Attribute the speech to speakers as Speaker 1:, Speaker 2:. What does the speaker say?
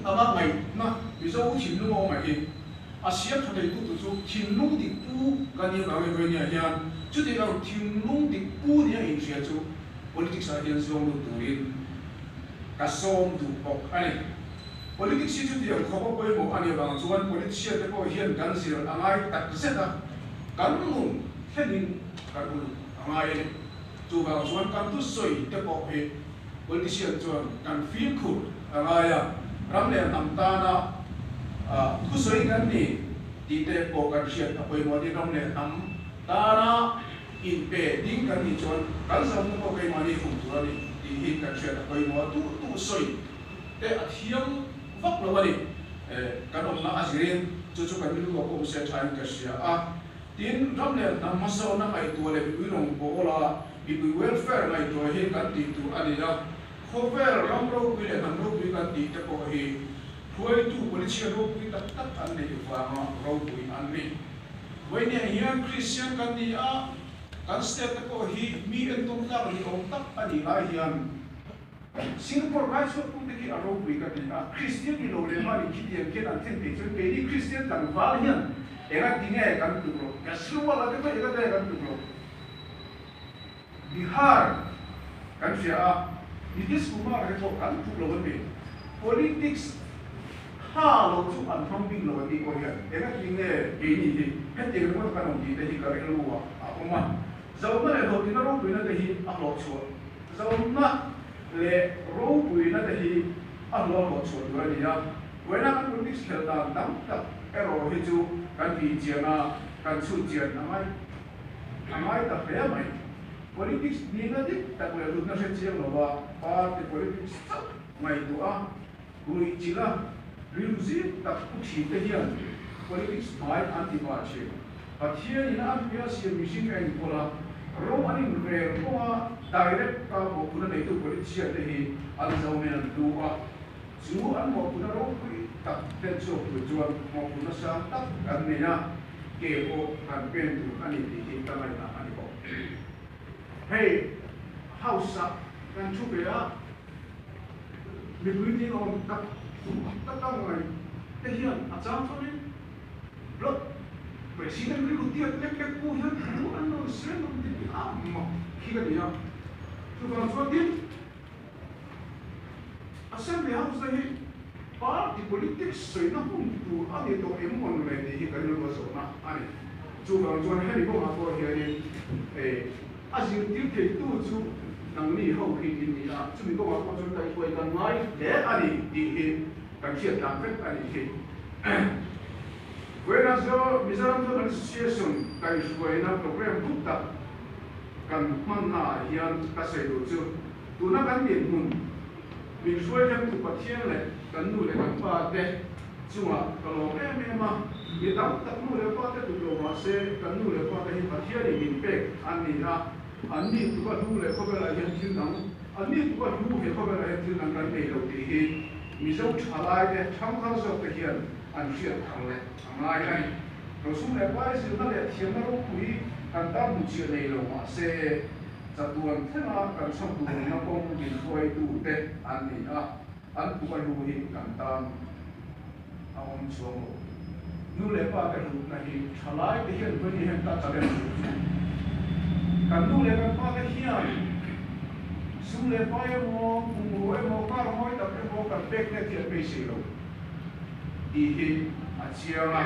Speaker 1: ama ngai na bizo thim lu o mai asia thadei tu chu thim lung dik pu kan ni ba we ni hian chu ti lo thim lung dik pu ni in ria chu politics a hian zong lu turin ka som du ok ani politics chu ti ang khobo poi mo ani bang chuan politician te ko hian kan sir angai tak zeta kan nu henin kan nu angai ni chu bang chuan kan tu soi te ko he politician chuan kan feel cool angai ya ram le nam ta na khu soi kan ni ti te ko kan hian apoi mo di ram le nam ta na in pe ding kan ni chuan kan sam ko kai ma ni khum tu ni ti hin kan hian apoi mo tu soi te a thiam vak lo wali kan om na azirin chu chu kan lu ko ko se thain ka sia a tin ram le nam ma so na ai tu le bi rong ko la bi welfare mai to he kan ti tu ani la khover ram ro bi le nam ro bi kan ti te ko he khoi tu policia ro bi tak tak an ne fa ma ro bi an ni wei ne hian christian kan ni a kan state ko hi mi en tum ta ni om tak ani la hian Singapore right so pun teki aro bui ka tin Christian ni lo le ma ni kiti ke nan tin pe so pe ni Christian dan val hian era dinge kan tu lo ka suwa la te era te kan tu lo Bihar kan sia Nitish Kumar ko kan tu lo be politics ha lo chu an thong bing lo ni ko hian era dinge pe ni hi he te ko kan on di te hi ka re lo wa a ma zo ma le ho tin ro bui na te hi a lo chu zo ma le ro bui na te hi a lo chu ro ni ya wena kan politics khel ta dam tak ero hi chu kan ti chiana kan chu chian amai ta pe mai politics ni na dik ta ko lu na se chiang lo wa party politics mai tu a gui chila rimzi tak ku thi te hian politics mai anti pa che pathian ina apia si machine kan kola ro ani re ko direct ka mo kuna nei tu politician te hi al zaumen du a chu an mo kuna ro ku tak te chu ku chuan mo kuna sa tak kan ne na ke o kan pen tu ani ti ti ta mai na ani ko hey house up kan chu be a mi bui ti on tak ta ngai te hian a chang so ni blot president ri ku ti lek ku hian ku an no sen on ti a mo ki ga dia tu kan so ti assembly house da hi party politics soi na hum tu ani to emon le ni hi kan no so na ani chu kan so he ni ko ma ko hi ni azir ti ke tu chu nang ni ho hi ni a chu mi ko ma ko chu dai ko kan ngai le ani di hi kan chiat dan fet ani hi whereas Mizoram Association kai suai na program bukta kan man na hian ka sei do chu tu na kan din mun min suai kan tu pathian le kan nu le kan pa te chunga kalo me ma ye dam tak nu le pa te tu lo ma se kan nu le pa te hi pathian ni min pe an ni na an ni tu ka du le ko ba la hian thil nang an ni tu ka du he ko ba la hian thil nang kan nei lo ti hi mi zo thalai de thang khang so te hian an fiat thang le angai ai ro sum le pa se na le thiam na ro pui kan ta mu chi nei lo ma se chatuan thena kan sam tu na pom min khoi tu te an ni a an tu ka lu hi kan tam a om chuang lo nu le pa ka lu na hi thalai te hian ko ni hen ta cha le kan nu le kan pa ka hian sum le pa ye mo mu e mo ka ro moi ta pe mo kan pek ne ti pe se lo di hi a chianga